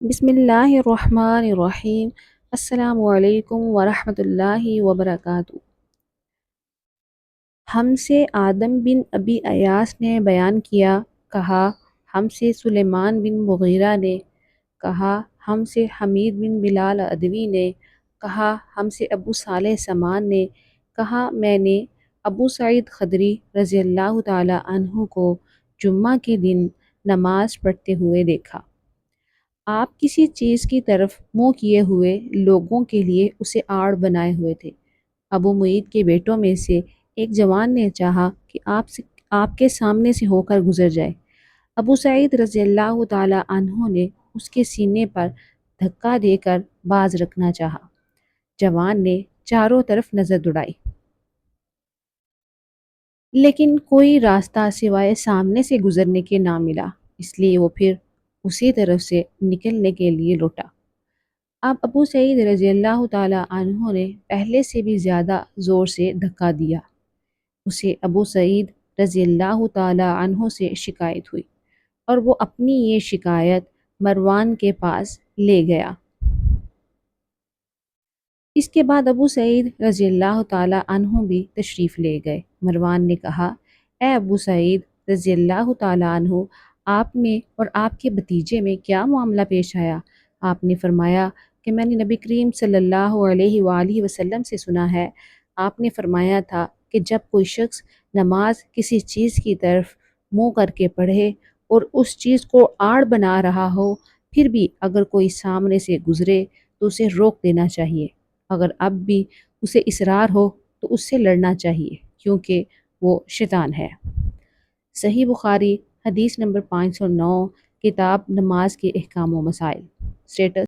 بسم اللہ الرحمن الرحیم۔ السلام علیکم ورحمۃ اللہ وبرکاتہ۔ ہم سے آدم بن ابی ایاس نے بیان کیا، کہا ہم سے سلیمان بن مغیرہ نے، کہا ہم سے حمید بن بلال ادوی نے، کہا ہم سے ابو صالح سمان نے، کہا میں نے ابو سعید خدری رضی اللہ تعالی عنہ کو جمعہ کے دن نماز پڑھتے ہوئے دیکھا۔ آپ کسی چیز کی طرف منہ کیے ہوئے لوگوں کے لیے اسے آڑ بنائے ہوئے تھے۔ ابو معید کے بیٹوں میں سے ایک جوان نے چاہا کہ آپ کے سامنے سے ہو کر گزر جائے۔ ابو سعید رضی اللہ تعالی عنہ نے اس کے سینے پر دھکا دے کر باز رکھنا چاہا۔ جوان نے چاروں طرف نظر دوڑائی، لیکن کوئی راستہ سوائے سامنے سے گزرنے کے نہ ملا، اس لیے وہ پھر اسی طرف سے نکلنے کے لیے لوٹا۔ اب ابو سعید رضی اللہ تعالی عنہ نے پہلے سے بھی زیادہ زور سے دھکا دیا۔ اسے ابو سعید رضی اللہ تعالی عنہ سے شکایت ہوئی اور وہ اپنی یہ شکایت مروان کے پاس لے گیا۔ اس کے بعد ابو سعید رضی اللہ تعالی عنہ بھی تشریف لے گئے۔ مروان نے کہا، اے ابو سعید رضی اللہ تعالی عنہ، آپ میں اور آپ کے بھتیجے میں کیا معاملہ پیش آیا؟ آپ نے فرمایا کہ میں نے نبی کریم صلی اللہ علیہ وآلہ وسلم سے سنا ہے، آپ نے فرمایا تھا کہ جب کوئی شخص نماز کسی چیز کی طرف منہ کر کے پڑھے اور اس چیز کو آڑ بنا رہا ہو، پھر بھی اگر کوئی سامنے سے گزرے تو اسے روک دینا چاہیے۔ اگر اب بھی اسے اصرار ہو تو اس سے لڑنا چاہیے، کیونکہ وہ شیطان ہے۔ صحیح بخاری حدیث نمبر 509، کتاب نماز کے احکام و مسائل۔ اسٹیٹس